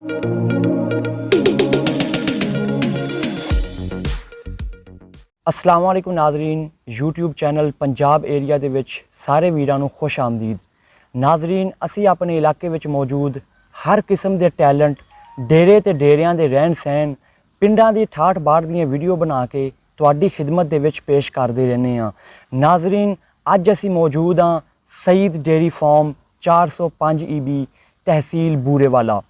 अस्सलाम वालेकुम नाजरीन, यूट्यूब चैनल पंजाब एरिया दे विच सारे वीरां नूं खुश आमदीद। नाजरीन, असी अपने इलाके विच मौजूद हर किस्म के टैलेंट डेरे ते डेरियां दे रहन सहन पिंडां दी ठाठ बाठ दीयां वीडियो बना के तुहाडी खिदमत दे विच पेश करदे रहने हां। नाजरीन, अज असी मौजूद हाँ सईद डेयरी फार्म 405 EB तहसील बूरेवाला।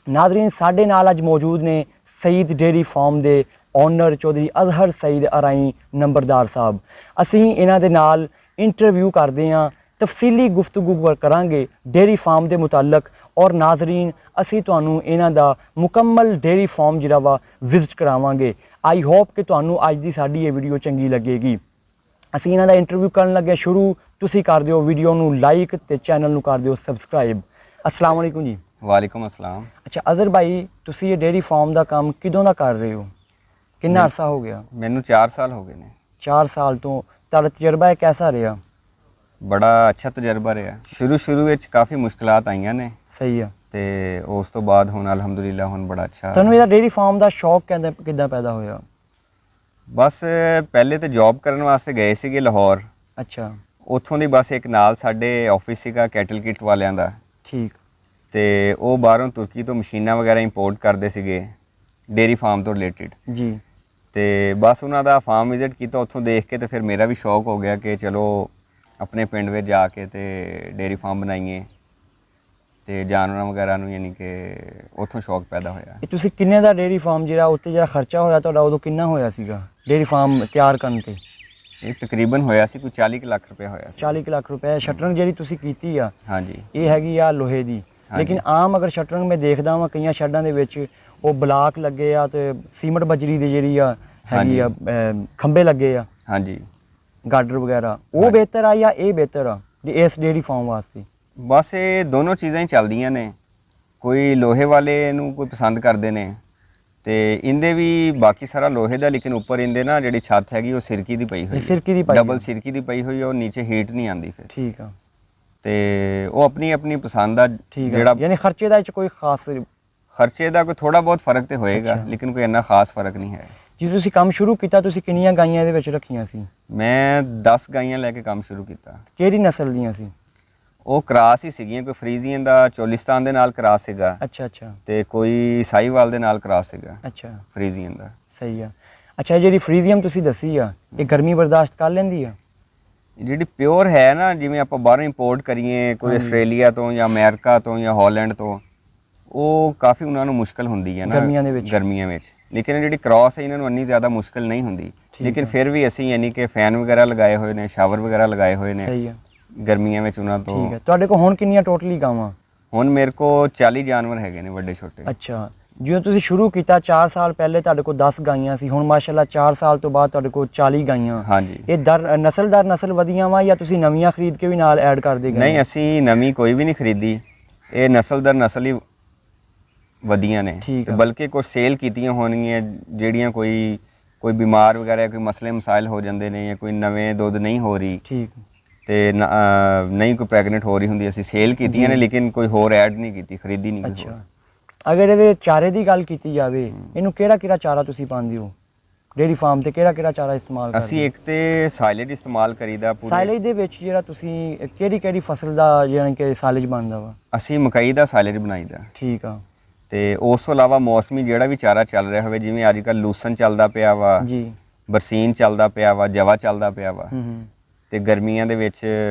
नाजरीन, साडे नाल अज मौजूद ने सईद डेयरी फार्म दे ओनर चौधरी अजहर सईद अराई नंबरदार साहब। असी इन्हां दे नाल इंटरव्यू करते हैं, तफसीली गुफ्तगू करांगे डेयरी फार्म के मुतालक। और नाजरीन, असी तुहानू इन्हां दा मुकम्मल डेयरी फार्म जिहड़ा वा विजिट करावांगे। आई होप कि तुहानू अज दी साडी ये वीडियो चंगी लगेगी। असी इन्हां दा इंटरव्यू करन लगे शुरू। तुसी कर दिओ वीडियो नू लाइक ते चैनल नू कर दिओ सबसक्राइब। अस्सलाम वालेकुम जी। वालेकुम अस्सलाम। अच्छा अजहर भाई, तुसी ये डेयरी फार्म का काम किदों दा कर रहे हो? कितना अरसा हो गया? मैनू 4 साल हो गए ने। 4 साल तो तुहाडा तजर्बा है कैसा रहा? बड़ा अच्छा तजर्बा रहा। शुरू विच काफ़ी मुश्किलात आईयां ने। सही है। ते उस तो बाद हुण अलहमदुलिल्लाह हुण बड़ा अच्छा। तुहानू इहदा डेयरी फार्म का शौक किद्दां पैदा होया? बस पहले तो जॉब करने वास्ते गए सीगे लाहौर। अच्छा। उत्थों दी बस एक नाल साडे ऑफिस सीगा कैटल किट वालियां दा। ठीक। ते वो बाहरों तुर्की तो मशीनां वगैरह इंपोर्ट करते सीगे डेयरी फार्म तो रिलेटिड जी। ते बस उन्हां दा फार्म विजिट किया, उत्थों देख के तो फिर मेरा भी शौक हो गया कि चलो अपने पिंड में जाके ते डेयरी फार्म बनाइए ते जानवरां वगैरह नूं, यानी कि उत्थों शौक पैदा होया। ਇਹ ਤੁਸੀਂ ਕਿੰਨੇ ਦਾ ਡੇਅਰੀ ਫਾਰਮ ਜਿਹੜਾ ਉੱਤੇ ਜਿਹੜਾ ਖਰਚਾ ਹੋਇਆ ਤੁਹਾਡਾ ਉਦੋਂ ਕਿੰਨਾ ਹੋਇਆ ਸੀਗਾ ਡੇਅਰੀ ਫਾਰਮ ਤਿਆਰ ਕਰਨ ਤੇ? ਇਹ ਤਕਰੀਬਨ ਹੋਇਆ ਸੀ ਕੋਈ 40 ਕੁ ਲੱਖ ਰੁਪਏ ਹੋਇਆ ਸੀ। 40 ਲੱਖ ਰੁਪਏ। ਸ਼ਟਰਿੰਗ ਜਿਹੜੀ ਤੁਸੀਂ ਕੀਤੀ ਆ ਹਾਂਜੀ, ਇਹ ਹੈਗੀ ਆ ਲੋਹੇ ਦੀ। ਲੇਕਿਨ ਆਮ ਅਗਰ ਸ਼ਟਰਿੰਗ ਮੈਂ ਦੇਖਦਾ ਵਾਂ ਕਈਆਂ ਸ਼ੈਡਾਂ ਦੇ ਵਿੱਚ ਉਹ ਬਲਾਕ ਲੱਗੇ ਆ ਤੇ ਸੀਮਟ ਬਜਰੀ ਦੀ ਜਿਹੜੀ ਆ ਹੈਗੀ ਆ ਖੰਭੇ ਲੱਗੇ ਆ। ਹਾਂਜੀ, ਗਾਡਰ ਵਗੈਰਾ। ਉਹ ਬਿਹਤਰ ਆ ਜਾਂ ਇਹ ਬਿਹਤਰ ਆ ਇਸ ਡੇਅਰੀ ਫਾਰਮ ਵਾਸਤੇ? ਬਸ ਇਹ ਦੋਨੋਂ ਚੀਜ਼ਾਂ ਹੀ ਚੱਲਦੀਆਂ ਨੇ। ਕੋਈ ਲੋਹੇ ਵਾਲੇ ਨੂੰ ਕੋਈ ਪਸੰਦ ਕਰਦੇ ਨੇ ਤੇ ਇਹਦੇ ਵੀ ਬਾਕੀ ਸਾਰਾ ਲੋਹੇ ਦਾ, ਲੇਕਿਨ ਉੱਪਰ ਇਹਦੇ ਨਾ ਜਿਹੜੀ ਛੱਤ ਹੈਗੀ ਉਹ ਸਿਰਕੀ ਦੀ ਪਈ ਹੋਈ, ਸਿਰਕੀ ਦੀ ਪਈ, ਡਬਲ ਸਿਰਕੀ ਦੀ ਪਈ ਹੋਈ, ਉਹ ਨੀਚੇ ਹੀਟ ਨਹੀਂ ਆਉਂਦੀ ਫਿਰ। ਠੀਕ ਆ। ਤੇ ਉਹ ਆਪਣੀ ਆਪਣੀ ਪਸੰਦ ਆ। ਜਿਹੜਾ ਯਾਨੀ ਖਰਚੇ ਦਾ ਵਿੱਚ ਕੋਈ ਖਾਸ? ਖਰਚੇ ਦਾ ਕੋਈ ਥੋੜਾ ਬਹੁਤ ਫਰਕ ਤੇ ਹੋਏਗਾ, ਲੇਕਿਨ ਕੋਈ ਇੰਨਾ ਖਾਸ ਫਰਕ ਨਹੀਂ ਹੈ। ਜਦੋਂ ਤੁਸੀਂ ਕੰਮ ਸ਼ੁਰੂ ਕੀਤਾ ਤੁਸੀਂ ਕਿੰਨੀਆਂ ਗਾਈਆਂ ਇਹਦੇ ਵਿੱਚ ਰੱਖੀਆਂ ਸੀ? ਮੈਂ 10 ਗਾਈਆਂ ਲੈ ਕੇ ਕੰਮ ਸ਼ੁਰੂ ਕੀਤਾ। ਕਿਹੜੀ ਨਸਲ ਦੀਆਂ ਸੀ? ਉਹ ਕ੍ਰਾਸ ਹੀ ਸੀਗੀਆਂ। ਕੋਈ ਫਰੀਜ਼ੀਅਨ ਦਾ ਚੋਲਿਸਤਾਨ ਦੇ ਨਾਲ ਕ੍ਰਾਸ ਸੀਗਾ। ਅੱਛਾ ਅੱਛਾ। ਤੇ ਕੋਈ ਸਾਈਵਾਲ ਦੇ ਨਾਲ ਕ੍ਰਾਸ ਸੀਗਾ। ਅੱਛਾ, ਫਰੀਜ਼ੀਅਨ ਦਾ। ਸਹੀ ਆ। ਅੱਛਾ, ਜਿਹੜੀ ਫਰੀਜ਼ੀਅਮ ਤੁਸੀਂ ਦੱਸੀ ਆ ਇਹ ਗਰਮੀ ਬਰਦਾਸ਼ਤ ਕਰ ਲੈਂਦੀ ਆ? ਜਿਹੜੀ ਪਿਓਰ ਹੈ ਨਾ, ਜਿਵੇਂ ਆਪਾਂ ਬਾਹਰੋਂ ਇੰਪੋਰਟ ਕਰੀਏ ਕੋਈ ਆਸਟ੍ਰੇਲੀਆ ਤੋਂ ਜਾਂ ਅਮਰੀਕਾ ਤੋਂ ਜਾਂ ਹਾਲੈਂਡ ਤੋਂ, ਉਹ ਕਾਫੀ ਉਹਨਾਂ ਨੂੰ ਮੁਸ਼ਕਲ ਹੁੰਦੀ ਹੈ ਨਾ ਗਰਮੀਆਂ ਦੇ ਵਿੱਚ। ਲੇਕਿਨ ਜਿਹੜੀ ਕ੍ਰਾਸ ਹੈ ਇਹਨਾਂ ਨੂੰ ਇੰਨੀ ਜ਼ਿਆਦਾ ਮੁਸ਼ਕਲ ਨਹੀਂ ਹੁੰਦੀ। ਲੇਕਿਨ ਫਿਰ ਵੀ ਅਸੀਂ ਯਾਨੀ ਕਿ ਫੈਨ ਵਗੈਰਾ ਲਗਾਏ ਹੋਏ ਨੇ, ਸ਼ਾਵਰ ਵਗੈਰਾ ਲਗਾਏ ਹੋਏ ਨੇ। ਸਹੀ ਆ। ਗਰਮੀਆਂ ਵਿੱਚ ਉਹਨਾਂ ਤੋਂ। ਠੀਕ ਹੈ। ਤੁਹਾਡੇ ਕੋਲ ਹੁਣ ਕਿੰਨੀਆਂ ਟੋਟਲੀ ਗਾਵਾਂ? ਹੁਣ ਮੇਰੇ ਕੋਲ 40 ਜਾਨਵਰ ਹੈਗੇ ਨੇ, ਵੱਡੇ ਛੋਟੇ। ਅੱਛਾ। ਜਿਵੇਂ ਤੁਸੀਂ ਸ਼ੁਰੂ ਕੀਤਾ 4 ਸਾਲ ਪਹਿਲੇ ਤੁਹਾਡੇ ਕੋਲ 10 ਗਾਈਆਂ ਸੀ, ਹੁਣ ਮਾਸ਼ਾਅੱਲਾ 4 ਸਾਲ ਤੋਂ ਬਾਅਦ ਤੁਹਾਡੇ ਕੋਲ 40 ਗਾਈਆਂ। ਹਾਂਜੀ। ਇਹ ਨਸਲ ਦਰ ਨਸਲ ਵਧੀਆਂ ਵਾ ਜਾਂ ਤੁਸੀਂ ਨਵੀਆਂ ਖਰੀਦ ਕੇ ਵੀ ਨਾਲ ਐਡ ਕਰਦੇ ਗਏ? ਨਹੀਂ, ਅਸੀਂ ਨਵੀਂ ਕੋਈ ਵੀ ਨਹੀਂ ਖਰੀਦੀ। ਇਹ ਨਸਲ ਦਰ ਨਸਲ ਹੀ ਵਧੀਆਂ ਨੇ। ਬਲਕਿ ਕੁਝ ਸੇਲ ਕੀਤੀਆਂ ਹੋਣਗੀਆਂ ਜਿਹੜੀਆਂ ਕੋਈ ਬਿਮਾਰ ਵਗੈਰਾ, ਕੋਈ ਮਸਲੇ ਮਸਾਇਲ ਹੋ ਜਾਂਦੇ ਨੇ ਜਾਂ ਕੋਈ ਨਵੇਂ ਦੁੱਧ ਨਹੀਂ ਹੋ ਰਹੀ। ਠੀਕ। ਤੇ ਨਹੀਂ ਕੋਈ ਪ੍ਰੈਗਨੈਂਟ ਹੋ ਰਹੀ ਹੁੰਦੀ, ਅਸੀਂ ਸੇਲ ਕੀਤੀਆਂ ਨੇ, ਲੇਕਿਨ ਕੋਈ ਹੋਰ ਐਡ ਨਹੀਂ ਕੀਤੀ, ਖਰੀਦੀ ਨਹੀਂ। ਅੱਛਾ। ਅਗਰ ਇਹਦੇ ਚਾਰੇ ਦੀ ਗੱਲ ਕੀਤੀ ਜਾਵੇ, ਇਹਨੂੰ ਕਿਹੜਾ ਚਾਰਾ ਤੁਸੀਂ ਪਾਉਂਦੇ ਹੋ ਡੇਅਰੀ ਫਾਰਮ ਤੇ? ਕਿਹੜਾ ਚਾਰਾ ਇਸਤੇਮਾਲ ਕਰਦੇ? ਅਸੀਂ ਇੱਕ ਤੇ ਸਾਇਲੇਜ ਇਸਤੇਮਾਲ ਕਰੀਦਾ। ਸਾਇਲੇਜ ਦੇ ਵਿੱਚ ਜਿਹੜਾ ਤੁਸੀਂ ਕਿਹੜੀ ਫਸਲ ਦਾ ਯਾਨੀ ਕਿ ਸਾਇਲੇਜ ਬਣਦਾ ਵਾ? ਅਸੀਂ ਮਕਈ ਦਾ ਸਾਇਲੇਜ ਬਣਾਈਦਾ। ਠੀਕ ਆ। ਤੇ ਉਸ ਤੋਂ ਇਲਾਵਾ ਮੌਸਮੀ ਜਿਹੜਾ ਵੀ ਚਾਰਾ ਚੱਲ ਰਿਹਾ ਹੋਵੇ, ਜਿਵੇਂ ਅੱਜ ਕੱਲ੍ਹ ਲੂਸਨ ਚੱਲਦਾ ਪਿਆ ਵਾ ਜੀ, ਬਰਸੀਨ ਚੱਲਦਾ ਪਿਆ ਵਾ, ਜਵਾ ਚੱਲਦਾ ਪਿਆ ਵਾ, ਤੇ ਗਰਮੀਆਂ ਦੇ ਵਿੱਚ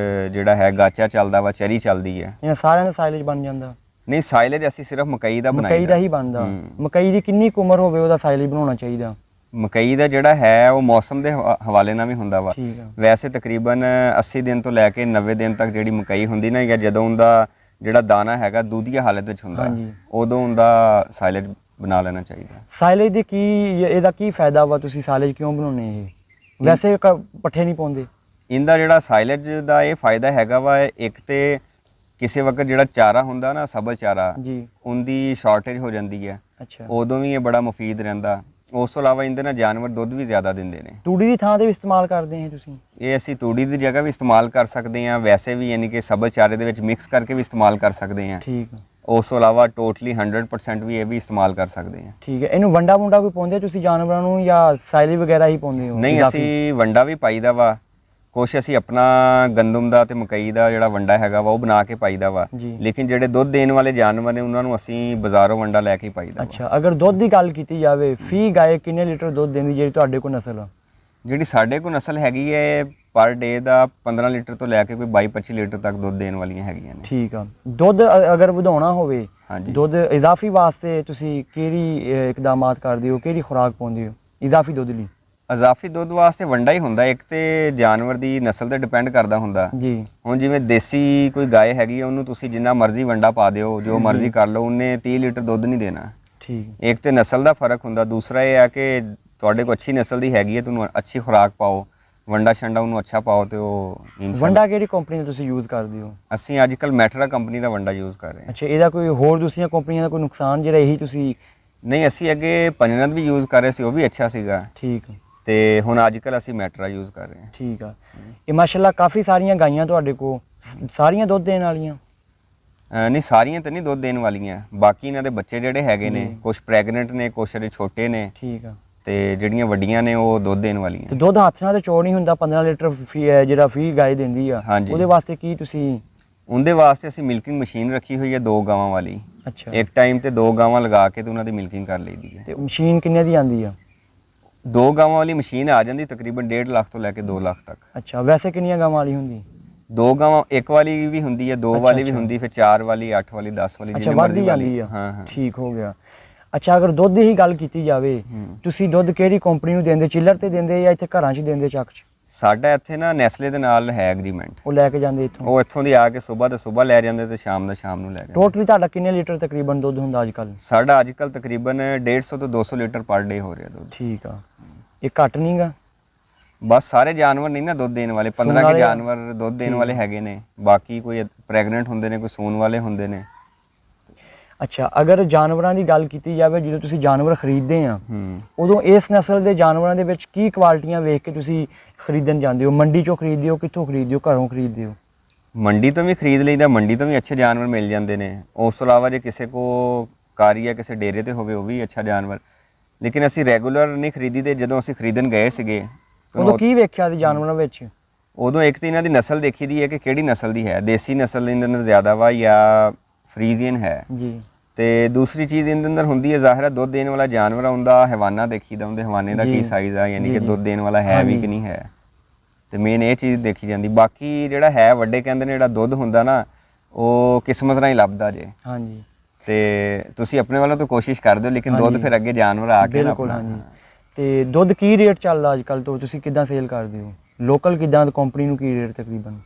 ਜਿਹੜਾ ਹੈ ਗਾਚਾ ਚੱਲਦਾ ਵਾ, ਚਰੀ ਚੱਲਦੀ ਹੈ। ਇਹਨਾਂ ਸਾਰਿਆਂ ਦਾ ਸਾਇਲੇਜ ਬਣ ਜਾਂਦਾ? ਨਹੀਂ, ਸਾਇਲੇਜ ਅਸੀਂ ਸਿਰਫ ਮਕਈ ਦਾ ਬਣਾਈਦਾ। ਮਕਈ ਦਾ ਹੀ ਬਣਦਾ। ਮਕਈ ਦੀ ਕਿੰਨੀ ਕੁ ਉਮਰ ਹੋਵੇ ਉਹਦਾ ਸਾਇਲੇਜ ਬਣਾਉਣਾ ਚਾਹੀਦਾ? ਮਕਈ ਦਾ ਜਿਹੜਾ ਹੈ ਉਹ ਮੌਸਮ ਦੇ ਹਵਾਲੇ ਨਾਲ ਵੀ ਹੁੰਦਾ ਵਾ। ਵੈਸੇ ਤਕਰੀਬਨ 80 ਦਿਨ ਤੋਂ ਲੈ ਕੇ 90 ਦਿਨ ਤੱਕ ਜਿਹੜੀ ਮਕਈ ਹੁੰਦੀ ਨਾ, ਜਾਂ ਜਦੋਂ ਉਹਦਾ ਜਿਹੜਾ ਦਾਣਾ ਹੈਗਾ ਦੁੱਧੀਆ ਹਾਲਤ ਵਿੱਚ ਹੁੰਦਾ, ਉਦੋਂ ਉਹਦਾ ਸਾਇਲੇਜ ਬਣਾ ਲੈਣਾ ਚਾਹੀਦਾ। ਸਾਇਲੇਜ ਦੇ ਇਹਦਾ ਕੀ ਫਾਇਦਾ ਵਾ? ਤੁਸੀਂ ਸਾਇਲੇਜ ਕਿਉਂ ਬਣਾਉਣੇ? ਇਹ ਵੈਸੇ ਪੱਠੇ ਨਹੀਂ ਪਾਉਂਦੇ? ਇਹਦਾ ਜਿਹੜਾ ਸਾਇਲੇਜ ਦਾ ਇਹ ਫਾਇਦਾ ਹੈਗਾ ਵਾ, ਇੱਕ ਤੇ ਕਿਸੇ ਵਕਤ ਜਿਹੜਾ ਚਾਰਾ ਹੁੰਦਾ ਨਾ, ਸਬਜ਼ ਚਾਰਾ, ਉਹਦੀ ਸ਼ਾਰਟੇਜ ਹੋ ਜਾਂਦੀ ਹੈ, ਉਦੋਂ ਵੀ ਇਹ ਬੜਾ ਮੁਫੀਦ ਰਹਿੰਦਾ। ਉਸ ਤੋਂ ਇਲਾਵਾ ਇਹਦੇ ਨਾਲ ਜਾਨਵਰ ਦੁੱਧ ਵੀ ਜ਼ਿਆਦਾ ਦਿੰਦੇ ਨੇ। ਤੂੜੀ ਦੀ ਥਾਂ ਤੇ ਵੀ ਇਸਤੇਮਾਲ ਕਰਦੇ ਆ ਤੁਸੀਂ? ਇਹ ਅਸੀਂ ਤੂੜੀ ਦੀ ਜਗ੍ਹਾ ਵੀ ਇਸਤੇਮਾਲ ਕਰ ਸਕਦੇ ਹਾਂ, ਵੈਸੇ ਵੀ ਯਾਨੀ ਕਿ ਸਬਜ਼ ਚਾਰੇ ਦੇ ਵਿੱਚ ਮਿਕਸ ਕਰਕੇ ਵੀ ਇਸਤੇਮਾਲ ਕਰ ਸਕਦੇ ਹਾਂ। ਠੀਕ। ਉਸ ਤੋਂ ਇਲਾਵਾ ਟੋਟਲੀ 100% ਵੀ ਇਹ ਵੀ ਇਸਤੇਮਾਲ ਕਰ ਸਕਦੇ ਹਾਂ। ਠੀਕ ਹੈ, ਇਹਨੂੰ ਵੰਡਾ ਵੁੰਡਾ ਕੋਈ ਪਾਉਂਦੇ ਹੋ ਤੁਸੀਂ ਜਾਨਵਰਾਂ ਨੂੰ ਜਾਂ ਸਾਇਲੀ ਵਗੈਰਾ ਹੀ ਪਾਉਂਦੇ ਹੋ? ਨਹੀਂ, ਅਸੀਂ ਵੰਡਾ ਵੀ ਪਾਈਦਾ ਵਾ, ਕੁਛ ਅਸੀਂ ਆਪਣਾ ਗੰਦਮ ਦਾ ਤੇ ਮਕਈ ਦਾ ਜਿਹੜਾ ਵੰਡਾ ਹੈਗਾ ਵਾ ਉਹ ਬਣਾ ਕੇ ਪਾਈਦਾ ਵਾ, ਲੇਕਿਨ ਜਿਹੜੇ ਦੁੱਧ ਦੇਣ ਵਾਲੇ ਜਾਨਵਰ ਨੇ ਉਹਨਾਂ ਨੂੰ ਅਸੀਂ ਬਾਜ਼ਾਰੋਂ ਵੰਡਾ ਲੈ ਕੇ ਪਾਈਦਾ ਵਾ। ਅੱਛਾ, ਅਗਰ ਦੁੱਧ ਦੀ ਗੱਲ ਕੀਤੀ ਜਾਵੇ, ਫੀ ਗਾਏ ਕਿੰਨੇ ਲੀਟਰ ਦੁੱਧ ਦਿੰਦੀ ਜਿਹੜੀ ਤੁਹਾਡੇ ਕੋਲ ਨਸਲ ਆ? ਜਿਹੜੀ ਸਾਡੇ ਕੋਲ ਨਸਲ ਹੈਗੀ ਹੈ ਪਰ ਡੇ ਦਾ 15 ਲੀਟਰ ਤੋਂ ਲੈ ਕੇ ਕੋਈ 22-25 ਲੀਟਰ ਤੱਕ ਦੁੱਧ ਦੇਣ ਵਾਲੀਆਂ ਹੈਗੀਆਂ ਨੇ। ਠੀਕ ਆ, ਦੁੱਧ ਅਗਰ ਵਧਾਉਣਾ ਹੋਵੇ, ਦੁੱਧ ਇਜ਼ਾਫੀ ਵਾਸਤੇ ਤੁਸੀਂ ਕਿਹੜੀ ਇਕਦਾਮਾਤ ਕਰਦੇ ਹੋ, ਕਿਹੜੀ ਖੁਰਾਕ ਪਾਉਂਦੇ ਹੋ ਇਜ਼ਾਫੀ ਦੁੱਧ ਲਈ? ਇਜ਼ਾਫੀ ਦੁੱਧ ਵਾਸਤੇ ਵੰਡਾ ਹੀ ਹੁੰਦਾ, ਇੱਕ ਤੇ ਜਾਨਵਰ ਦੀ ਨਸਲ ਤੇ ਡਿਪੈਂਡ ਕਰਦਾ ਹੁੰਦਾ ਜੀ। ਹੁਣ ਜਿਵੇਂ ਦੇਸੀ ਕੋਈ ਗਾਏ ਹੈਗੀ ਹੈ ਉਹਨੂੰ ਤੁਸੀਂ ਜਿੰਨਾ ਮਰਜ਼ੀ ਵੰਡਾ ਪਾ ਦਿਓ, ਜੋ ਮਰਜ਼ੀ ਕਰ ਲਓ, ਉਹਨੇ 30 ਲੀਟਰ ਦੁੱਧ ਨਹੀਂ ਦੇਣਾ। ਠੀਕ, ਇੱਕ ਤੇ ਨਸਲ ਦਾ ਫਰਕ ਹੁੰਦਾ, ਦੂਸਰਾ ਇਹ ਆ ਕਿ ਤੁਹਾਡੇ ਕੋਲ ਅੱਛੀ ਨਸਲ ਦੀ ਹੈਗੀ ਹੈ, ਤੁਹਾਨੂੰ ਅੱਛੀ ਖੁਰਾਕ ਪਾਓ, ਵੰਡਾ ਛੰਡਾ ਉਹਨੂੰ ਅੱਛਾ ਪਾਓ ਤੇ ਉਹ। ਵੰਡਾ ਕਿਹੜੀ ਕੰਪਨੀ ਦਾ ਤੁਸੀਂ ਯੂਜ਼ ਕਰਦੇ ਹੋ? ਅਸੀਂ ਅੱਜ ਕੱਲ ਮੈਟਰਾ ਕੰਪਨੀ ਦਾ ਵੰਡਾ ਯੂਜ਼ ਕਰ ਰਹੇ ਹਾਂ। ਅੱਛਾ, ਇਹਦਾ ਕੋਈ ਹੋਰ ਦੂਸਰੀਆਂ ਕੰਪਨੀਆਂ ਦਾ ਕੋਈ ਨੁਕਸਾਨ ਜਿਹੜਾ ਇਹੀ ਤੁਸੀਂ? ਨਹੀਂ, ਅਸੀਂ ਅੱਗੇ ਪੰਜਨਤ ਵੀ ਯੂਜ਼ ਕਰ ਰਹੇ ਸੀ, ਉਹ ਵੀ ਅੱਛਾ ਸੀਗਾ। ਠੀਕ, ਤੇ ਹੁਣ ਅੱਜ ਕੱਲ ਅਸੀਂ ਮੈਟਰਾ ਯੂਜ਼ ਕਰ ਰਹੇ ਹਾਂ। ਠੀਕ ਆ, ਇਹ ਮਾਸ਼ਾਅੱਲਾ ਕਾਫੀ ਸਾਰੀਆਂ ਗਾਈਆਂ ਤੁਹਾਡੇ ਕੋਲ, ਸਾਰੀਆਂ ਦੁੱਧ ਦੇਣ ਵਾਲੀਆਂ? ਨਹੀਂ, ਸਾਰੀਆਂ ਤਾਂ ਨਹੀਂ ਦੁੱਧ ਦੇਣ ਵਾਲੀਆਂ, ਬਾਕੀ ਇਹਨਾਂ ਦੇ ਬੱਚੇ ਜਿਹੜੇ ਹੈਗੇ ਨੇ ਕੁਝ ਪ੍ਰੈਗਨੈਂਟ ਨੇ, ਕੁਝ ਜਿਹੜੇ ਛੋਟੇ ਨੇ। ਠੀਕ ਆ, ਤੇ ਜਿਹੜੀਆਂ ਵੱਡੀਆਂ ਨੇ ਉਹ ਦੁੱਧ ਦੇਣ ਵਾਲੀਆਂ। ਤੇ ਦੁੱਧ ਹੱਥ ਨਾਲ ਤੇ ਚੋੜ ਨਹੀਂ ਹੁੰਦਾ, 15 ਲੀਟਰ ਜਿਹੜਾ ਫੀ ਗਾਏ ਦਿੰਦੀ ਆ, ਉਹਦੇ ਵਾਸਤੇ ਕੀ ਤੁਸੀਂ? ਉਹਦੇ ਵਾਸਤੇ ਅਸੀਂ ਮਿਲਕਿੰਗ ਮਸ਼ੀਨ ਰੱਖੀ ਹੋਈ ਹੈ 2 ਗਾਵਾਂ ਵਾਲੀ। ਅੱਛਾ, ਇੱਕ ਟਾਈਮ ਤੇ 2 ਗਾਵਾਂ ਲਗਾ ਕੇ ਤੇ ਉਹਨਾਂ ਦੀ ਮਿਲਕਿੰਗ ਕਰ ਲਈਦੀ ਹੈ। ਤੇ ਮਸ਼ੀਨ ਕਿੰਨੇ ਦੀ ਆਂਦੀ ਆ? 2 ਗਾਵਾਂ ਵਾਲੀ ਮਸ਼ੀਨ ਆ ਜਾਂਦੀ ਤਕਰੀਬਨ 1.5 ਲੱਖ ਤੋਂ ਲੈ ਕੇ 2 ਲੱਖ ਤੱਕ। ਅੱਛਾ, ਵੈਸੇ ਕਿੰਨੀਆਂ ਗਾਵਾਂ ਵਾਲੀ ਹੁੰਦੀ? 2 ਗਾਵਾਂ, ਇੱਕ ਵਾਲੀ ਵੀ ਹੁੰਦੀ ਹੈ, 2 ਵਾਲੀ ਵੀ ਹੁੰਦੀ, ਫਿਰ 4 ਵਾਲੀ, 8 ਵਾਲੀ, 10 ਵਾਲੀ, ਜਿੰਨੀ ਮਰਜ਼ੀ ਆਂਦੀ ਆ। ਹਾਂ, ਠੀਕ ਹੋ ਗਿਆ। ਅੱਛਾ, ਅਗਰ ਦੁੱਧ ਦੀ ਹੀ ਗੱਲ ਕੀਤੀ ਜਾਵੇ, ਤੁਸੀਂ ਦੁੱਧ ਕਿਹੜੀ ਕੰਪਨੀ ਨੂੰ ਦਿੰਦੇ, ਚਿੱਲਰ ਤੇ ਦਿੰਦੇ ਜਾਂ ਇੱਥੇ ਘਰਾਂ 'ਚ ਦਿੰਦੇ ਚੱਕ 'ਚ? ਸਾਡਾ ਇੱਥੇ ਨਾ ਨੈਸਲੇ ਦੇ ਨਾਲ ਹੈ ਐਗਰੀਮੈਂਟ, ਉਹ ਲੈ ਕੇ ਜਾਂਦੇ ਇੱਥੋਂ? ਉਹ ਇੱਥੋਂ ਦੀ ਆ ਕੇ ਸਵੇਰ ਲੈ ਜਾਂਦੇ ਤੇ ਸ਼ਾਮ ਨੂੰ ਲੈ ਜਾਂਦੇ। ਟੋਟਲੀ ਤੁਹਾਡਾ ਕਿੰਨੇ ਲੀਟਰ ਤਕਰੀਬਨ ਦੁੱਧ ਹੁੰਦਾ ਅੱਜ ਕੱਲ? ਸਾਡਾ ਅੱਜ ਕੱਲ ਤਕਰੀਬਨ 150 ਤੋਂ 200 ਲੀਟਰ ਪਰ ਡੇ ਹੋ ਰਿਹਾ ਦੁੱਧ। ਠੀਕ ਆ, ਇਹ ਘੱਟ ਨਹੀਂਗਾ? ਬਸ ਸਾਰੇ ਜਾਨਵਰ ਨਹੀਂ ਨਾ ਦੁੱਧ ਦੇਣ ਵਾਲੇ, 15 ਕੇ ਜਾਨਵਰ ਦੁੱਧ ਦੇਣ ਵਾਲੇ ਹੈਗੇ ਨੇ, ਬਾਕੀ ਕੋਈ ਪ੍ਰੈਗਨੈਂਟ ਹੁੰਦੇ ਨੇ, ਕੋਈ ਸੂਣ ਵਾਲੇ ਹੁੰਦੇ ਨੇ। ਅੱਛਾ, ਅਗਰ ਜਾਨਵਰਾਂ ਦੀ ਗੱਲ ਕੀਤੀ ਜਾਵੇ, ਜਦੋਂ ਤੁਸੀਂ ਜਾਨਵਰ ਖਰੀਦਦੇ ਆ ਉਦੋਂ ਇਸ ਨਸਲ ਦੇ ਜਾਨਵਰਾਂ ਦੇ ਵਿੱਚ ਕੀ ਕੁਆਲਿਟੀਆਂ ਵੇਖ ਕੇ ਤੁਸੀਂ ਖਰੀਦਣ ਜਾਂਦੇ ਹੋ? ਮੰਡੀ ਚੋਂ ਖਰੀਦਦੇ ਹੋ, ਕਿੱਥੋਂ ਖਰੀਦਦੇ ਹੋ, ਘਰੋਂ ਖਰੀਦਦੇ ਹੋ? ਮੰਡੀ ਤੋਂ ਵੀ ਖਰੀਦ ਲਈਦਾ, ਮੰਡੀ ਤੋਂ ਵੀ ਅੱਛੇ ਜਾਨਵਰ ਮਿਲ ਜਾਂਦੇ ਨੇ। ਉਸ ਤੋਂ ਇਲਾਵਾ ਜੇ ਕਿਸੇ ਕੋ ਕਾਰੀ ਜਾਂ ਕਿਸੇ ਡੇਰੇ ਤੇ ਹੋਵੇ ਉਹ ਵੀ ਅੱਛਾ ਜਾਨਵਰ, ਲੇਕਿਨ ਅਸੀਂ ਰੈਗੂਲਰ ਨਹੀਂ ਖਰੀਦੀਦੇ। ਜਦੋਂ ਅਸੀਂ ਖਰੀਦਣ ਗਏ ਸੀਗੇ ਉਦੋਂ ਕੀ ਵੇਖਿਆ ਸੀ ਜਾਨਵਰਾਂ ਵਿੱਚ? ਉਦੋਂ ਇੱਕ ਤਾਂ ਇਹਨਾਂ ਦੀ ਨਸਲ ਦੇਖੀ ਦੀ ਹੈ ਕਿ ਕਿਹੜੀ ਨਸਲ ਦੀ ਹੈ, ਦੇਸੀ ਨਸਲ ਇਹਦੇ ਅੰਦਰ ਜ਼ਿਆਦਾ ਵਾ ਜਾਂ ਫਰੀਜ਼ੀਅਨ ਹੈ ਜੀ। ਤੇ ਦੂਸਰੀ ਚੀਜ਼ ਇਹਦੇ ਅੰਦਰ ਹੁੰਦੀ ਹੈ ਜ਼ਾਹਿਰ ਹੈ ਦੁੱਧ ਦੇਣ ਵਾਲਾ ਜਾਨਵਰ ਹੁੰਦਾ, ਹਵਾਨਾ ਦੇਖੀਦਾ, ਉਹਦੇ ਹਵਾਨੇ ਦਾ ਕੀ ਸਾਈਜ਼ ਆ, ਯਾਨੀ ਕਿ ਦੁੱਧ ਦੇਣ ਵਾਲਾ ਹੈ ਵੀ ਕਿ ਨਹੀਂ ਹੈ, ਤੇ ਮੇਨ ਇਹ ਚੀਜ਼ ਦੇਖੀ ਜਾਂਦੀ। ਬਾਕੀ ਜਿਹੜਾ ਹੈ ਵੱਡੇ ਕਹਿੰਦੇ ਨੇ ਜਿਹੜਾ ਦੁੱਧ ਹੁੰਦਾ ਨਾ ਉਹ ਕਿਸਮਤ ਨਾਲ ਹੀ ਲੱਭਦਾ ਜੇ। ਹਾਂਜੀ, ਤੇ ਤੁਸੀਂ ਆਪਣੇ ਵੱਲੋਂ ਤਾਂ ਕੋਸ਼ਿਸ਼ ਕਰਦੇ ਹੋ, ਲੇਕਿਨ ਦੁੱਧ ਫਿਰ ਅੱਗੇ ਜਾਨਵਰ ਆ ਕੇ ਬਿਲਕੁਲ। ਹਾਂਜੀ, ਤੇ ਦੁੱਧ ਕੀ ਰੇਟ ਚੱਲਦਾ ਅੱਜ ਕੱਲ ਤੋਂ, ਤੁਸੀਂ ਕਿੱਦਾਂ ਸੇਲ ਕਰਦੇ ਹੋ? ਲੋਕਲ ਕਿੱਦਾਂ, ਕੰਪਨੀ ਨੂੰ ਕੀ ਰੇਟ ਤਕਰੀਬਨ?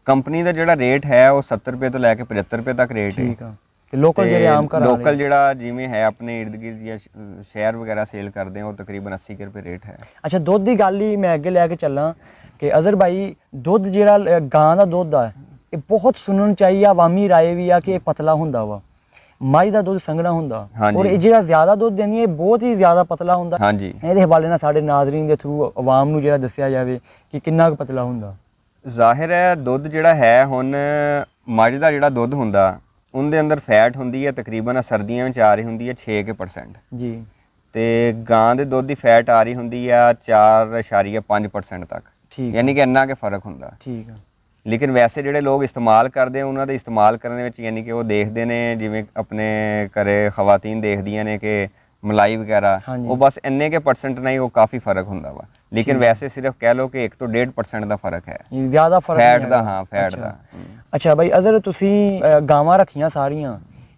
ਕੰਪਨੀ ਦਾ ਜਿਹੜਾ ਰੇਟ ਹੈ ਉਹ 70 ਰੁਪਏ ਤੋਂ ਲੈ ਕੇ 75 ਰੁਪਏ ਤੱਕ ਰੇਟ ਹੈ। ਠੀਕ ਆ, ਤੇ ਲੋਕਲ ਜਿਹੜੇ ਆਮ ਘਰਾਂ ਵਾਲੇ, ਲੋਕਲ ਜਿਹੜਾ ਜਿਵੇਂ ਹੈ ਆਪਣੇ ਇਰਦ ਗਿਰਦ ਜਾਂ ਸ਼ਹਿਰ ਵਗੈਰਾ ਸੇਲ ਕਰਦੇ ਆ ਉਹ ਤਕਰੀਬਨ 80 ਰੁਪਏ ਰੇਟ ਹੈ। ਅੱਛਾ, ਦੁੱਧ ਦੀ ਗੱਲ ਹੀ ਮੈਂ ਅੱਗੇ ਲੈ ਕੇ ਚੱਲਾਂ ਕਿ ਅਜ਼ਰ ਭਾਈ, ਦੁੱਧ ਜਿਹੜਾ ਗਾਂ ਦਾ ਦੁੱਧ ਆ ਇਹ ਬਹੁਤ ਸੁਣਨ ਚਾਹੀਏ, ਆਵਾਮੀ ਰਾਏ ਵੀ ਆ ਕਿ ਇਹ ਪਤਲਾ ਹੁੰਦਾ ਵਾ, ਮਾਈ ਦਾ ਦੁੱਧ ਸੰਘਣਾ ਹੁੰਦਾ, ਔਰ ਇਹ ਜਿਹੜਾ ਜ਼ਿਆਦਾ ਦੁੱਧ ਦਿੰਦੀ ਹੈ ਬਹੁਤ ਹੀ ਜ਼ਿਆਦਾ ਪਤਲਾ ਹੁੰਦਾ। ਹਾਂਜੀ, ਇਹਦੇ ਹਵਾਲੇ ਨਾਲ ਸਾਡੇ ਨਾਜ਼ਰੀਨ ਦੇ ਥਰੂ ਆਵਾਮ ਨੂੰ ਜਿਹੜਾ ਦੱਸਿਆ ਜਾਵੇ ਕਿ ਕਿੰਨਾ ਕੁ ਪਤਲਾ ਹੁੰਦਾ। ਜ਼ਾਹਿਰ ਹੈ ਦੁੱਧ ਜਿਹੜਾ ਹੈ, ਹੁਣ ਮੱਝ ਦਾ ਜਿਹੜਾ ਦੁੱਧ ਹੁੰਦਾ ਉਹਦੇ ਅੰਦਰ ਫੈਟ ਹੁੰਦੀ ਹੈ ਤਕਰੀਬਨ ਸਰਦੀਆਂ ਵਿੱਚ ਆ ਰਹੀ ਹੁੰਦੀ ਹੈ 6% ਜੀ, ਤੇ ਗਾਂ ਦੇ ਦੁੱਧ ਦੀ ਫੈਟ ਆ ਰਹੀ ਹੁੰਦੀ ਆ 4.5% ਤੱਕ। ਠੀਕ, ਯਾਨੀ ਕਿ ਇੰਨਾ ਕਿ ਫਰਕ ਹੁੰਦਾ। ਠੀਕ ਆ, ਲੇਕਿਨ ਵੈਸੇ ਜਿਹੜੇ ਲੋਕ ਇਸਤੇਮਾਲ ਕਰਦੇ ਆ ਉਹਨਾਂ ਦੇ ਇਸਤੇਮਾਲ ਕਰਨ ਵਿੱਚ ਯਾਨੀ ਕਿ ਉਹ ਦੇਖਦੇ ਨੇ, ਜਿਵੇਂ ਆਪਣੇ ਘਰੇ ਖਵਾਤੀਨ ਦੇਖਦੀਆਂ ਨੇ ਕਿ ਮਲਾਈ ਵਗੈਰਾ, ਉਹ ਬਸ ਇੰਨੇ ਕੇ % ਨਹੀਂ, ਉਹ ਕਾਫੀ ਫਰਕ ਹੁੰਦਾ ਵਾ, ਲੇਕਿਨ ਵੈਸੇ ਸਿਰਫ ਕਹਿ ਲਓ ਕਿ 1 ਤੋਂ 1.5% ਦਾ ਫਰਕ ਹੈ, ਜ਼ਿਆਦਾ ਫਰਕ ਫੈਟ ਦਾ। ਹਾਂ, ਫੈਟ ਦਾ। ਅੱਛਾ ਭਾਈ, ਅਗਰ ਤੁਸੀਂ ਗਾਵਾਂ ਰੱਖੀਆਂ ਸਾਰੀਆਂ,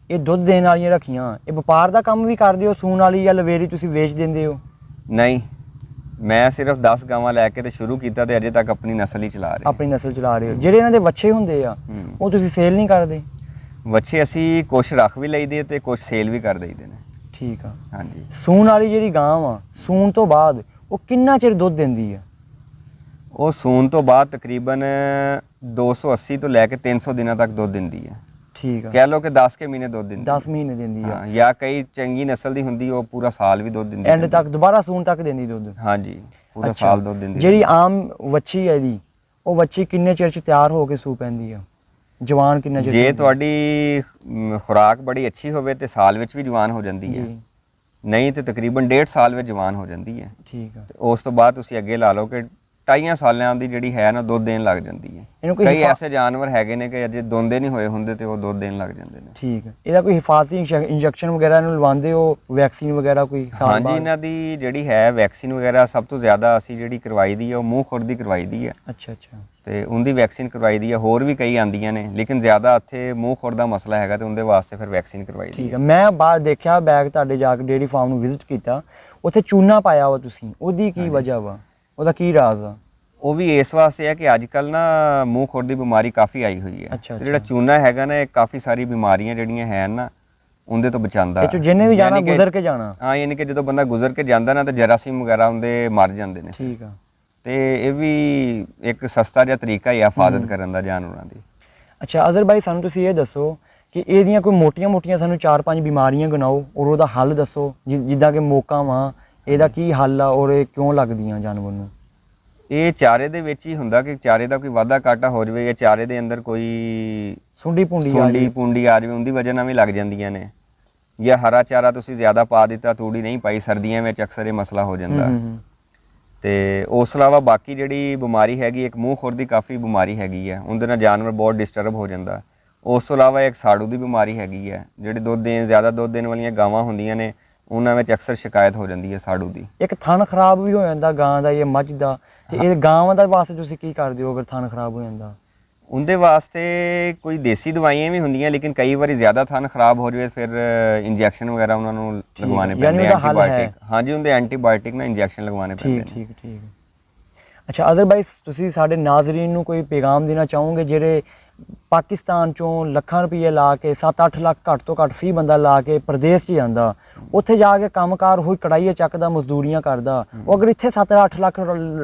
ਇਹ ਦੁੱਧ ਦੇਣ ਵਾਲੀਆਂ ਰੱਖੀਆਂ, ਇਹ ਵਪਾਰ ਦਾ ਕੰਮ ਵੀ ਕਰਦੇ ਹੋ, ਸੂਣ ਵਾਲੀ ਜਾਂ ਲਵੇਰੀ ਤੁਸੀਂ ਵੇਚ ਦਿੰਦੇ ਹੋ? ਨਹੀਂ, ਮੈਂ ਸਿਰਫ 10 ਗਾਵਾਂ ਲੈ ਕੇ ਤੇ ਸ਼ੁਰੂ ਕੀਤਾ ਤੇ ਅਜੇ ਤੱਕ ਆਪਣੀ ਨਸਲ ਹੀ ਚਲਾ ਰਹੇ। ਆਪਣੀ ਨਸਲ ਚਲਾ ਰਹੇ ਹੋ। ਜਿਹੜੇ ਇਹਨਾਂ ਦੇ ਵੱਛੇ ਹੁੰਦੇ ਆ ਉਹ ਤੁਸੀਂ ਸੇਲ ਨਹੀਂ ਕਰਦੇ? ਵੱਛੇ ਅਸੀਂ ਕੁਝ ਰੱਖ ਵੀ ਲਈਦੇ ਤੇ ਕੁਝ ਸੇਲ ਵੀ ਕਰ ਦਈਦੇ ਨੇ। ਠੀਕ ਆ। ਹਾਂਜੀ, ਸੂਣ ਵਾਲੀ ਜਿਹੜੀ ਗਾਂ ਵਾ, ਸੂਣ ਤੋਂ ਬਾਅਦ ਉਹ ਕਿੰਨਾ ਚਿਰ ਦੁੱਧ ਦਿੰਦੀ ਆ? ਉਹ ਸੂਣ ਤੋਂ ਬਾਅਦ ਤਕਰੀਬਨ 280 ਤੋਂ ਲੈ ਕੇ 300 ਦਿਨਾਂ ਤੱਕ ਦੁੱਧ ਦਿੰਦੀ ਹੈ। ਠੀਕ ਆ, ਕਹਿ ਲਓ ਕਿ 10 ਕੇ ਮਹੀਨੇ ਦੁੱਧ ਦਿੰਦੀ। 10 ਮਹੀਨੇ ਦਿੰਦੀ ਆ, ਜਾਂ ਕਈ ਚੰਗੀ ਨਸਲ ਦੀ ਹੁੰਦੀ ਉਹ ਪੂਰਾ ਸਾਲ ਵੀ ਦੁੱਧ ਦਿੰਦੀ, ਐਂਡ ਤੱਕ ਦੁਬਾਰਾ ਸੂਣ ਤੱਕ ਦਿੰਦੀ ਦੁੱਧ। ਹਾਂਜੀ, ਪੂਰਾ ਸਾਲ ਦੁੱਧ ਦਿੰਦੀ। ਜਿਹੜੀ ਆਮ ਵੱਛੀ ਹੈ ਦੀ, ਉਹ ਵੱਛੀ ਕਿੰਨੇ ਚਿਰ ਚ ਤਿਆਰ ਹੋ ਕੇ ਸੂ ਪੈਂਦੀ ਆ? ਜਵਾਨ ਕਿੰਨਾ ਚਿਰ ਜੇ ਹੁੰਦੀ? ਤੁਹਾਡੀ ਖੁਰਾਕ ਬੜੀ ਅੱਛੀ ਹੋਵੇ ਤੇ ਸਾਲ ਵਿੱਚ ਵੀ ਜਵਾਨ ਹੋ ਜਾਂਦੀ ਹੈ, ਜੀ ਨਹੀਂ ਤੇ ਤਕਰੀਬਨ 1.5 ਸਾਲ ਵਿੱਚ ਜਵਾਨ ਹੋ ਜਾਂਦੀ ਹੈ। ਠੀਕ ਆ। ਤੇ ਉਸ ਤੋਂ ਬਾਅਦ ਤੁਸੀਂ ਅੱਗੇ ਲਾ ਲਓ ਕਿ 2.5 ਸਾਲਾਂ ਦੀ ਜਿਹੜੀ ਹੈ ਨਾ ਦੁੱਧ ਦੇਣ ਲੱਗ ਜਾਂਦੀ ਹੈ। ਇਹਨੂੰ ਕੋਈ ਕਈ ਐਸੇ ਜਾਨਵਰ ਹੈਗੇ ਨੇ ਕਿ ਅਜੇ ਦੋਂਦੇ ਨਹੀਂ ਹੋਏ ਹੁੰਦੇ ਤੇ ਉਹ ਦੁੱਧ ਦੇਣ ਲੱਗ ਜਾਂਦੇ ਨੇ। ਠੀਕ ਹੈ। ਇਹਦਾ ਕੋਈ ਹਿਫਾਜ਼ਤੀ ਇੰਜੈਕਸ਼ਨ ਵਗੈਰਾ ਇਹਨੂੰ ਲਵਾਉਂਦੇ ਹੋ, ਵੈਕਸੀਨ ਵਗੈਰਾ ਕੋਈ ਸਾਲ ਹਾਂਜੀ, ਬਾਅਦ? ਇਹਨਾਂ ਦੀ ਜਿਹੜੀ ਹੈ ਵੈਕਸੀਨ ਵਗੈਰਾ ਸਭ ਤੋਂ ਜ਼ਿਆਦਾ ਅਸੀਂ ਜਿਹੜੀ ਕਰਵਾਈ ਦੀ ਹੈ ਉਹ ਮੂੰਹ ਖੁਰ ਦੀ ਕਰਵਾਈ ਦੀ ਹੈ, ਅੱਛਾ ਅੱਛਾ। ਤੇ ਉਹਦੀ ਵੈਕਸੀਨ ਕਰਵਾਈ ਦੀ ਹੈ। ਹੋਰ ਵੀ ਕਈ ਆਂਦੀਆਂ ਨੇ ਲੇਕਿਨ ਜ਼ਿਆਦਾ ਇੱਥੇ ਮੂੰਹ ਖੁਰ ਦਾ ਮਸਲਾ ਹੈਗਾ ਤੇ ਉਹਦੇ ਵਾਸਤੇ ਫਿਰ ਵੈਕਸੀਨ ਕਰਵਾਈ ਦੀ ਠੀਕ ਹੈ। ਹੈ। ਮੈਂ ਬਾਹਰ ਦੇਖਿਆ ਬੈਗ ਤੁਹਾਡੇ ਜਾ ਕੇ ਡੇਅਰੀ ਫਾਰਮ ਨੂੰ ਵਿਜ਼ਿਟ ਕੀਤਾ, ਉੱਥੇ ਚੂਨਾ ਪਾਇਆ ਵਾ ਤੁਸੀਂ, ਉਹਦੀ ਕੀ ਵਜ੍ਹਾ ਵਾ, ਉਹਦਾ ਕੀ ਰਾਜ਼ ਆ? ਉਹ ਵੀ ਇਸ ਵਾਸਤੇ ਹੈ ਕਿ ਅੱਜ ਕੱਲ ਨਾ ਮੂੰਹ ਖੁਰ ਦੀ ਬਿਮਾਰੀ ਕਾਫੀ ਆਈ ਹੋਈ ਹੈ। ਅੱਛਾ, ਤੇ ਜਿਹੜਾ ਚੂਨਾ ਹੈਗਾ ਨਾ ਇਹ ਕਾਫੀ ਸਾਰੀ ਬਿਮਾਰੀਆਂ ਜਿਹੜੀਆਂ ਹੈ ਨਾ ਉਹਦੇ ਤੋਂ ਬਚਾਉਂਦਾ। ਇਹ 'ਚੋਂ ਜਿਹਨੇ ਵੀ ਜਾਣਾ ਯਾਨੀ ਕਿ- ਗੁਜ਼ਰ ਕੇ ਜਾਣਾ। ਹਾਂ, ਯਾਨੀ ਕਿ ਜਦੋਂ ਬੰਦਾ ਗੁਜ਼ਰ ਕੇ ਜਾਂਦਾ ਨਾ ਤੇ ਜਰਾਸੀਮ ਵਗੈਰਾ ਉਹਦੇ ਮਰ ਜਾਂਦੇ ਨੇ। ਠੀਕ ਆ। ਤੇ ਇਹ ਵੀ ਇੱਕ ਸਸਤਾ ਜਿਹਾ ਤਰੀਕਾ ਹੀ ਆ ਹਿਫਾਜ਼ਤ ਕਰਨ ਦਾ ਜਾਨਵਰਾਂ ਦੀ। ਅੱਛਾ ਅਦਰ ਭਾਈ, ਸਾਨੂੰ ਤੁਸੀਂ ਇਹ ਦੱਸੋ ਕਿ ਇਹਦੀਆਂ ਕੋਈ ਮੋਟੀਆਂ-ਮੋਟੀਆਂ ਸਾਨੂੰ 4-5 ਬਿਮਾਰੀਆਂ ਗਿਣਾਓ ਔਰ ਉਹਦਾ ਹੱਲ ਦੱਸੋ, ਜਿੱਦਾਂ ਕਿ ਮੋਕਾ ਵਾ, ਇਹਦਾ ਕੀ ਹੱਲ ਆ ਔਰ ਇਹ ਕਿਉਂ ਲੱਗਦੀਆਂ ਜਾਨਵਰ ਨੂੰ? ਇਹ ਚਾਰੇ ਦੇ ਵਿੱਚ ਹੀ ਹੁੰਦਾ ਕਿ ਚਾਰੇ ਦਾ ਕੋਈ ਵਾਧਾ ਘਾਟਾ ਹੋ ਜਾਵੇ ਜਾਂ ਚਾਰੇ ਦੇ ਅੰਦਰ ਕੋਈ ਸੁੰਡੀ ਪੁੰਡੀ ਪੁੰਡੀ ਆ ਜਾਵੇ, ਉਹਦੀ ਵਜ੍ਹਾ ਨਾਲ ਵੀ ਲੱਗ ਜਾਂਦੀਆਂ ਨੇ। ਜਾਂ ਹਰਾ ਚਾਰਾ ਤੁਸੀਂ ਜ਼ਿਆਦਾ ਪਾ ਦਿੱਤਾ, ਤੂੜੀ ਨਹੀਂ ਪਾਈ, ਸਰਦੀਆਂ ਵਿੱਚ ਅਕਸਰ ਇਹ ਮਸਲਾ ਹੋ ਜਾਂਦਾ। ਤੇ ਉਸ ਤੋਂ ਇਲਾਵਾ ਬਾਕੀ ਜਿਹੜੀ ਬਿਮਾਰੀ ਹੈਗੀ, ਇੱਕ ਮੂੰਹ ਖੁਰ ਦੀ ਕਾਫੀ ਬਿਮਾਰੀ ਹੈਗੀ ਹੈ, ਉਹਦੇ ਨਾਲ ਜਾਨਵਰ ਬਹੁਤ ਡਿਸਟਰਬ ਹੋ ਜਾਂਦਾ। ਉਸ ਤੋਂ ਇਲਾਵਾ ਇੱਕ ਸਾੜੂ ਦੀ ਬਿਮਾਰੀ ਹੈਗੀ ਹੈ, ਜਿਹੜੇ ਜ਼ਿਆਦਾ ਦੁੱਧ ਦੇਣ ਵਾਲੀਆਂ ਗਾਵਾਂ ਹੁੰਦੀਆਂ ਨੇ ਉਹਨਾਂ ਵਿੱਚ ਅਕਸਰ ਸ਼ਿਕਾਇਤ ਹੋ ਜਾਂਦੀ ਹੈ ਸਾੜੂ ਦੀ। ਇੱਕ ਥਣ ਖਰਾਬ ਵੀ ਹੋ ਜਾਂਦਾ ਗਾਂ ਦਾ ਜਾਂ ਮੱਝ ਦਾ, ਤੇ ਇਹ ਗਾਵਾਂ ਦਾ ਵਾਸਤੇ ਤੁਸੀਂ ਕੀ ਕਰਦੇ ਹੋ ਅਗਰ ਥਣ ਖਰਾਬ ਹੋ ਜਾਂਦਾ? ਉਹਦੇ ਵਾਸਤੇ ਕੋਈ ਦੇਸੀ ਦਵਾਈਆਂ ਵੀ ਹੁੰਦੀਆਂ, ਲੇਕਿਨ ਕਈ ਵਾਰੀ ਜ਼ਿਆਦਾ ਥਣ ਖਰਾਬ ਹੋ ਜਾਵੇ ਫਿਰ ਇੰਜੈਕਸ਼ਨ ਵਗੈਰਾ ਉਹਨਾਂ ਨੂੰ ਲਗਵਾਉਣੇ ਪੈਂਦੇ ਨੇ, ਐਂਟੀਬਾਇਓਟਿਕ। ਹਾਂਜੀ, ਉਹਦੇ ਐਂਟੀਬਾਇਓਟਿਕ ਨਾਲ ਇੰਜੈਕਸ਼ਨ ਲਗਵਾਉਣੇ ਪੈਂਦੇ ਨੇ। ਠੀਕ ਠੀਕ। ਅੱਛਾ ਅਦਰਵਾਈਜ਼ ਤੁਸੀਂ ਸਾਡੇ ਨਾਜ਼ਰੀਨ ਨੂੰ ਕੋਈ ਪੈਗਾਮ ਦੇਣਾ ਚਾਹੋਗੇ ਜਿਹੜੇ ਪਾਕਿਸਤਾਨ ਚੋਂ ਲੱਖਾਂ ਰੁਪਏ ਲਾ ਕੇ 7-8 ਲੱਖ ਘੱਟ ਤੋਂ ਘੱਟ ਫੀ ਬੰਦਾ ਲਾ ਕੇ ਪ੍ਰਦੇਸ਼ 'ਚ ਜਾਂਦਾ, ਉੱਥੇ ਜਾ ਕੇ ਕੰਮਕਾਰ ਹੋਈ ਕੜਾਈਏ ਚੱਕਦਾ, ਮਜ਼ਦੂਰੀਆਂ ਕਰਦਾ, ਉਹ ਅਗਰ ਇੱਥੇ 7-8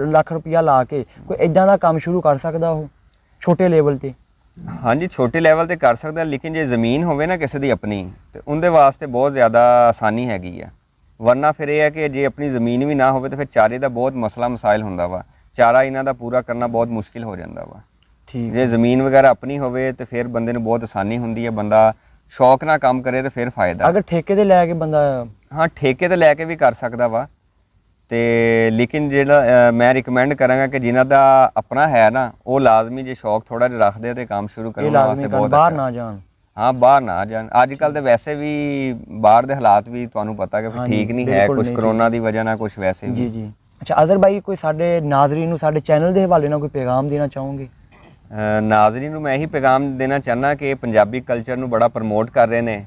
ਲੱਖ ਰੁਪਇਆ ਲਾ ਕੇ ਕੋਈ ਇਦਾਂ ਦਾ ਕੰਮ ਸ਼ੁਰੂ ਕਰ ਸਕਦਾ ਉਹ ਛੋਟੇ ਲੈਵਲ ਤੇ? ਹਾਂਜੀ, ਛੋਟੇ ਲੈਵਲ ਤੇ ਕਰ ਸਕਦਾ, ਲੇਕਿਨ ਜੇ ਜ਼ਮੀਨ ਹੋਵੇ ਨਾ ਕਿਸੇ ਦੀ ਆਪਣੀ ਤੇ ਉਹਦੇ ਵਾਸਤੇ ਬਹੁਤ ਜ਼ਿਆਦਾ ਆਸਾਨੀ ਹੈਗੀ ਆ। ਵਰਨਾ ਫਿਰ ਇਹ ਹੈ ਕਿ ਜੇ ਆਪਣੀ ਜ਼ਮੀਨ ਵੀ ਨਾ ਹੋਵੇ ਤਾਂ ਫਿਰ ਚਾਰੇ ਦਾ ਬਹੁਤ ਮਸਲਾ ਮਸਾਇਲ ਹੁੰਦਾ ਵਾ, ਚਾਰਾ ਇਹਨਾਂ ਦਾ ਪੂਰਾ ਕਰਨਾ ਬਹੁਤ ਮੁਸ਼ਕਿਲ ਹੋ ਜਾਂਦਾ ਵਾ। ਠੀਕ। ਜੇ ਜ਼ਮੀਨ ਵਗੈਰਾ ਆਪਣੀ ਹੋਵੇ ਤੇ ਫਿਰ ਬੰਦੇ ਨੂੰ ਬਹੁਤ ਆਸਾਨੀ ਹੁੰਦੀ ਹੈ, ਬੰਦਾ ਸ਼ੌਕ ਨਾਲ ਕੰਮ ਕਰੇ ਤੇ ਫਿਰ ਫਾਇਦਾ। ਅਗਰ ਠੇਕੇ ਤੇ ਲੈ ਕੇ ਬੰਦਾ? ਹਾਂ, ਠੇਕੇ ਤੇ ਲੈ ਕੇ ਵੀ ਕਰ ਸਕਦਾ ਵਾ, ਤੇ ਲੇਕਿਨ ਜਿਹੜਾ ਮੈਂ ਰਿਕਮੈਂਡ ਕਰਾਂਗਾ ਕਿ ਜਿਨ੍ਹਾਂ ਦਾ ਆਪਣਾ ਹੈ ਨਾ ਉਹ ਲਾਜ਼ਮੀ ਜੇ ਸ਼ੌਕ ਥੋੜਾ ਜਿਹਾ ਰੱਖਦੇ ਤੇ ਕੰਮ ਸ਼ੁਰੂ ਕਰਨ ਵਾਸਤੇ ਬਹੁਤ ਬਾਹਰ ਨਾ ਜਾਣ। ਹਾਂ, ਬਾਹਰ ਨਾ ਜਾਣ। ਅੱਜ ਕੱਲ ਤੇ ਵੈਸੇ ਵੀ ਬਾਹਰ ਦੇ ਹਾਲਾਤ ਵੀ ਤੁਹਾਨੂੰ ਪਤਾ ਕਿ ਠੀਕ ਨਹੀਂ ਹੈ, ਕੁਝ ਕਰੋਨਾ ਦੀ ਵਜ੍ਹਾ ਨਾਲ, ਕੁਝ ਵੈਸੇ ਵੀ। ਜੀ ਜੀ। ਅੱਛਾ ਅਦਰ ਭਾਈ, ਕੋਈ ਸਾਡੇ ਨਾਜ਼ਰੀਨ ਨੂੰ ਸਾਡੇ ਚੈਨਲ ਦੇ ਹਵਾਲੇ ਨਾਲ ਕੋਈ ਪੈਗਾਮ ਦੇਣਾ ਚਾਹੋਗੇ? ਨਾਜ਼ਰੀਨ ਨੂੰ ਮੈਂ ਇਹੀ ਪੈਗਾਮ ਦੇਣਾ ਚਾਹੁੰਦਾ ਕਿ ਪੰਜਾਬੀ ਕਲਚਰ ਨੂੰ ਬੜਾ ਪ੍ਰਮੋਟ ਕਰ ਰਹੇ ਨੇ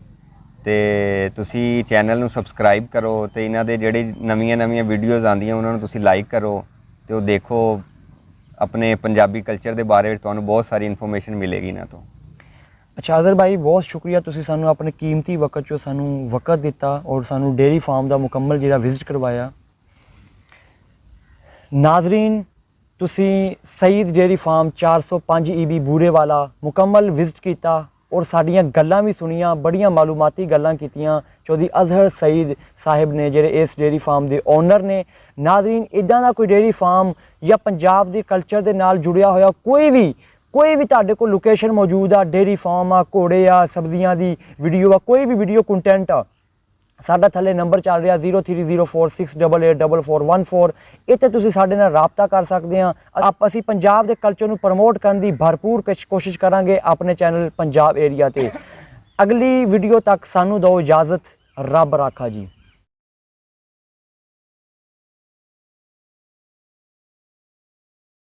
ਤੇ ਤੁਸੀਂ ਚੈਨਲ ਨੂੰ ਸਬਸਕ੍ਰਾਈਬ ਕਰੋ ਤੇ ਇਹਨਾਂ ਦੇ ਜਿਹੜੇ ਨਵੀਆਂ ਵੀਡੀਓਜ਼ ਆਉਂਦੀਆਂ ਉਹਨਾਂ ਨੂੰ ਤੁਸੀਂ ਲਾਈਕ ਕਰੋ ਤੇ ਉਹ ਦੇਖੋ। ਆਪਣੇ ਪੰਜਾਬੀ ਕਲਚਰ ਦੇ ਬਾਰੇ ਵਿੱਚ ਤੁਹਾਨੂੰ ਬਹੁਤ ਸਾਰੀ ਇਨਫੋਰਮੇਸ਼ਨ ਮਿਲੇਗੀ ਇਹਨਾਂ ਤੋਂ। ਅੱਛਾ ਅਦਰ ਭਾਈ, ਬਹੁਤ ਸ਼ੁਕਰੀਆ, ਤੁਸੀਂ ਸਾਨੂੰ ਆਪਣੇ ਕੀਮਤੀ ਵਕਤ 'ਚੋਂ ਸਾਨੂੰ ਵਕਤ ਦਿੱਤਾ ਔਰ ਸਾਨੂੰ ਡੇਅਰੀ ਫਾਰਮ ਦਾ ਮੁਕੰਮਲ ਜਿਹੜਾ ਵਿਜ਼ਿਟ ਕਰਵਾਇਆ। ਨਾਜ਼ਰੀਨ, ਤੁਸੀਂ ਸਈਦ ਡੇਅਰੀ ਫਾਰਮ 405 EB ਬੂਰੇਵਾਲਾ ਮੁਕੰਮਲ ਵਿਜ਼ਿਟ ਕੀਤਾ ਔਰ ਸਾਡੀਆਂ ਗੱਲਾਂ ਵੀ ਸੁਣੀਆਂ, ਬੜੀਆਂ ਮਾਲੂਮਾਤੀ ਗੱਲਾਂ ਕੀਤੀਆਂ ਚੌਧਰੀ ਅਜ਼ਹਰ ਸਈਦ ਸਾਹਿਬ ਨੇ ਜਿਹੜੇ ਇਸ ਡੇਅਰੀ ਫਾਰਮ ਦੇ ਓਨਰ ਨੇ। ਨਾਜ਼ਰੀਨ, ਇੱਦਾਂ ਦਾ ਕੋਈ ਡੇਅਰੀ ਫਾਰਮ ਜਾਂ ਪੰਜਾਬ ਦੇ ਕਲਚਰ ਦੇ ਨਾਲ ਜੁੜਿਆ ਹੋਇਆ ਕੋਈ ਵੀ ਤੁਹਾਡੇ ਕੋਲ ਲੋਕੇਸ਼ਨ ਮੌਜੂਦ ਆ, ਡੇਅਰੀ ਫਾਰਮ ਆ, ਘੋੜੇ ਆ, ਸਬਜ਼ੀਆਂ ਦੀ ਵੀਡੀਓ ਆ, ਕੋਈ ਵੀ ਵੀਡੀਓ ਕੰਟੈਂਟ ਆ, ਸਾਡਾ ਥੱਲੇ ਨੰਬਰ ਚੱਲ ਰਿਹਾ 030468841414, ਇੱਥੇ ਤੁਸੀਂ ਸਾਡੇ ਨਾਲ ਰਾਬਤਾ ਕਰ ਸਕਦੇ ਆ। ਅਸੀਂ ਪੰਜਾਬ ਦੇ ਕਲਚਰ ਨੂੰ ਪ੍ਰਮੋਟ ਕਰਨ ਦੀ ਭਰਪੂਰ ਕੋਸ਼ਿਸ਼ ਕਰਾਂਗੇ ਆਪਣੇ ਚੈਨਲ ਪੰਜਾਬ ਏਰੀਆ ਤੇ। ਅਗਲੀ ਵੀਡੀਓ ਤੱਕ ਸਾਨੂੰ ਦਿਓ ਇਜਾਜ਼ਤ। ਰੱਬ ਰਾਖਾ ਜੀ।